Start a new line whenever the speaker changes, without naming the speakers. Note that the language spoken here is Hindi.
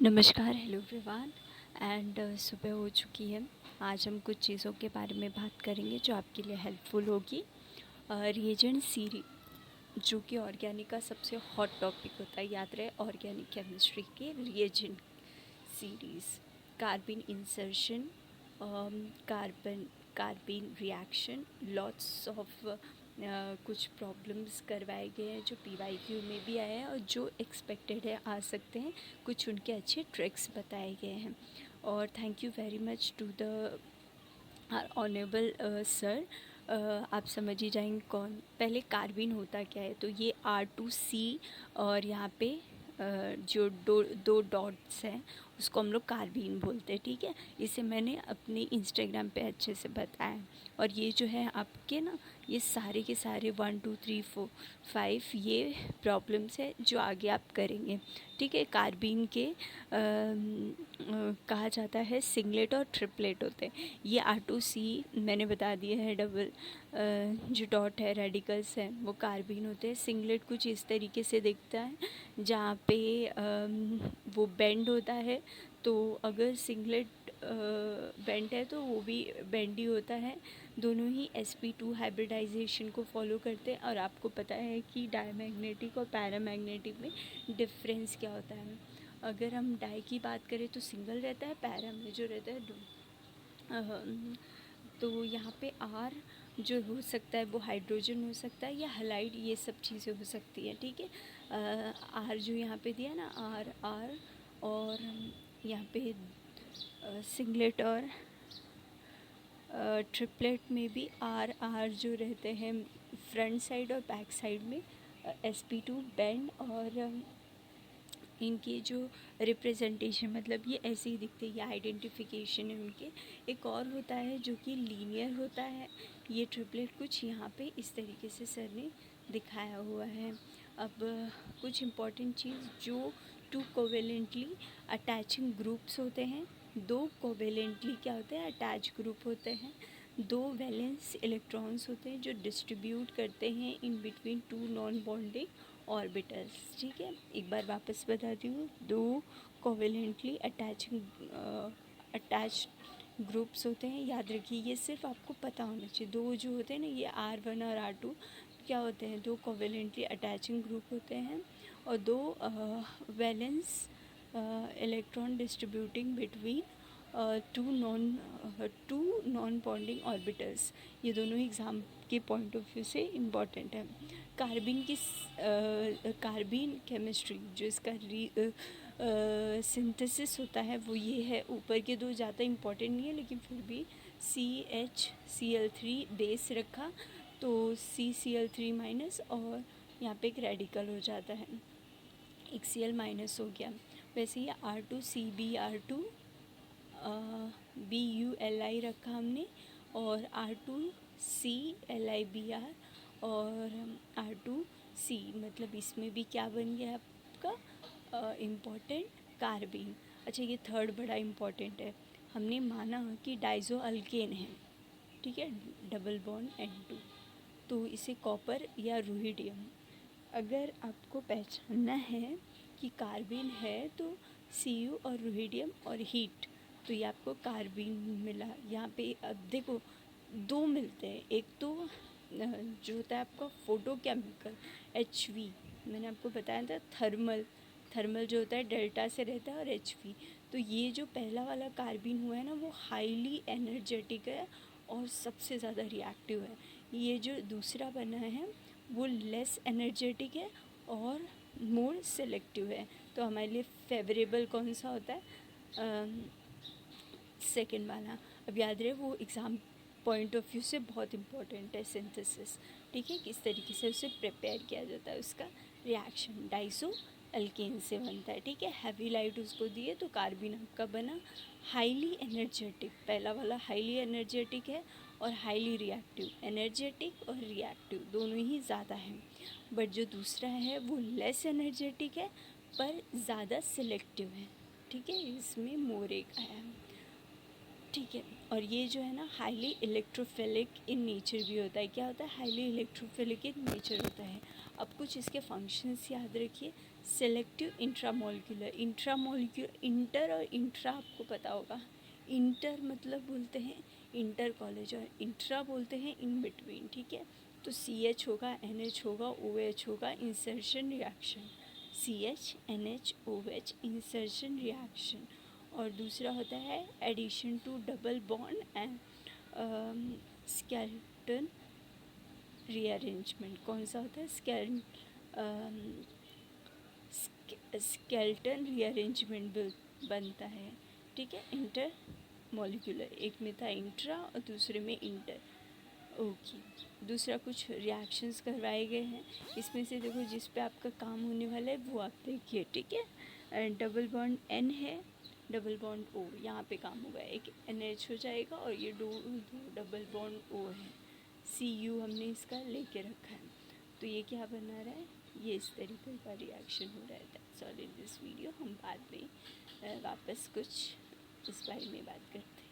नमस्कार, हेलो एवरीवन एंड सुबह हो चुकी है। आज हम कुछ चीज़ों के बारे में बात करेंगे जो आपके लिए हेल्पफुल होगी। रिएजेंट सीरीज जो कि ऑर्गेनिक का सबसे हॉट टॉपिक होता है, याद रहे, ऑर्गेनिक केमिस्ट्री के reagent series. कार्बिन insertion, carbon कार्बिन reaction, lots of कुछ प्रॉब्लम्स करवाए गए हैं जो PYQ में भी आए हैं और जो एक्सपेक्टेड है आ सकते हैं। कुछ उनके अच्छे ट्रिक्स बताए गए हैं। और thank you very much to the honourable sir. आप समझ ही जाएंगे कौन। पहले कार्बिन होता क्या है, तो ये R2C और यहाँ पे जो दो दो डॉट्स हैं उसको हम लोग कार्बिन बोलते हैं, ठीक है। इसे मैंने अपने इंस्टाग्राम पे अच्छे से बताया। और ये जो है आपके ना, ये सारे के सारे 1 2 3 4 5 ये प्रॉब्लम्स है जो आगे आप करेंगे, ठीक है। कार्बिन के कहा जाता है सिंगलेट और ट्रिपलेट होते हैं। ये R2C मैंने बता दिया है। डबल जो डॉट है, रेडिकल्स हैं, वो कार्बिन होते हैं। सिंगलेट कुछ इस तरीके से दिखता है जहाँ पे वो बेंड होता है। तो अगर सिंगलेट बेंड है तो वो भी बेंड ही होता है। दोनों ही sp2 हाइब्रिडाइजेशन को फॉलो करते हैं। और आपको पता है कि डायमैग्नेटिक और पैरामैग्नेटिक में डिफरेंस क्या होता है। अगर हम डाई की बात करें तो सिंगल रहता है, पैरा में जो रहता है दो। तो यहाँ पे R जो हो सकता है वो हाइड्रोजन हो सकता है या हलाइड, ये सब चीज़ें हो सकती हैं, ठीक है। R जो यहाँ पे दिया ना, R और यहाँ पे सिंगलेट और ट्रिपलेट में भी R जो रहते हैं फ्रंट साइड और बैक साइड में sp2 बेंड। और इनकी जो रिप्रेजेंटेशन, मतलब ये ऐसे ही दिखते हैं, ये आइडेंटिफिकेशन है उनके। एक और होता है जो कि लीनियर होता है। ये ट्रिपलेट कुछ यहाँ पे इस तरीके से सर ने दिखाया हुआ है। अब कुछ इम्पॉर्टेंट चीज़, जो 2 कोवेलेंटली अटैचिंग ग्रुप्स होते हैं, 2 कोवेलेंटली क्या होते हैं, अटैच ग्रुप होते हैं। 2 वैलेंस इलेक्ट्रॉन्स होते हैं जो डिस्ट्रीब्यूट करते हैं in between 2 non bonding orbitals, ठीक है। एक बार वापस बताती हूँ। 2 कोवेलेंटली अटैच ग्रुप्स होते हैं, याद रखिए, ये सिर्फ आपको पता होना चाहिए। 2 जो होते हैं ना, ये R1 और R2 क्या होते हैं, 2 कोवेलेंटली अटैचिंग ग्रुप होते हैं। और 2 valence electron distributing between two non bonding orbitals. ये दोनों ही एग्ज़ाम के पॉइंट ऑफ व्यू से इम्पॉर्टेंट है। कार्बिन केमिस्ट्री जो इसका सिंथेसिस होता है वो ये है। ऊपर के दो ज़्यादा इम्पॉर्टेंट नहीं है, लेकिन फिर भी CHCl3 बेस रखा तो CCl3 माइनस, और यहाँ पे एक रेडिकल हो जाता है, एक Cl माइनस हो गया। वैसे ये R2CbR2 BuLi रखा हमने, और R2CLiBr और R2C, मतलब इसमें भी क्या बन गया आपका इम्पोर्टेंट कार्बिन। अच्छा, ये थर्ड बड़ा इम्पोर्टेंट है। हमने माना कि डाइज़ो अल्केन है, ठीक है, डबल बॉन्ड N2, तो इसे कॉपर या रुहिडियम। अगर आपको पहचानना है कि कार्बिन है तो Cu और रुहिडियम और हीट, तो ये आपको कार्बिन मिला। यहाँ पे अब देखो 2 मिलते हैं। एक तो जो होता है आपका फोटो केमिकल HV, मैंने आपको बताया था। थर्मल जो होता है डेल्टा से रहता है, और HV। तो ये जो पहला वाला कार्बिन हुआ है ना, वो हाईली एनर्जेटिक है और सबसे ज़्यादा रिएक्टिव है। ये जो दूसरा बना है वो लेस एनर्जेटिक है और मोर सेलेक्टिव है। तो हमारे लिए फेवरेबल कौन सा होता है, सेकेंड वाला। अब याद रहे, वो एग्ज़ाम पॉइंट ऑफ व्यू से बहुत इम्पोर्टेंट है सिंथेसिस, ठीक है, किस तरीके से उसे प्रिपेयर किया जाता है। उसका रिएक्शन डाइसो अल्केन से बनता है, ठीक है। हैवी लाइट उसको दिए तो कार्बिन आपका बना हाईली एनर्जेटिक। पहला वाला हाईली एनर्जेटिक है और हाईली रिएक्टिव। एनर्जेटिक और रिएक्टिव दोनों ही ज़्यादा हैं। बट जो दूसरा है वो लेस एनर्जेटिक है पर ज़्यादा सिलेक्टिव है, ठीक है। इसमें मोर एक आया है, ठीक है। और ये जो है ना, हाईली इलेक्ट्रोफिलिक इन नेचर भी होता है। क्या होता है, हाईली इलेक्ट्रोफिलिक इन नेचर होता है। अब कुछ इसके फंक्शंस याद रखिए। सेलेक्टिव इंट्रामोलिकुलर, इंट्रामोलिकुलर इंटर और इंट्रा आपको पता होगा। इंटर मतलब बोलते हैं इंटर कॉलेज और इंट्रा बोलते हैं इन बिटवीन, ठीक है। तो CH होगा, NH होगा, OH होगा, insertion reaction, CH NH OH insertion reaction. और दूसरा होता है addition to double bond and skeleton rearrangement. कौन सा होता है? स्केलेटन रीअरेंजमेंट बनता है, ठीक है। इंटर मॉलिक्यूलर, एक में था इंट्रा और दूसरे में इंटर। ओके, दूसरा कुछ रिएक्शंस करवाए गए हैं, इसमें से देखो जिस पे आपका काम होने वाला है वो आप देखिए, ठीक है। डबल बॉन्ड N है, डबल बॉन्ड O, यहाँ पे काम होगा, एक NH हो जाएगा और ये दो डबल बॉन्ड O है, CU हमने इसका लेके रखा है। तो ये क्या बना रहा है? ये इस तरीके का रिएक्शन हो रहा है। That's all in this video. हम बाद में वापस कुछ इस बारे में बात करते हैं।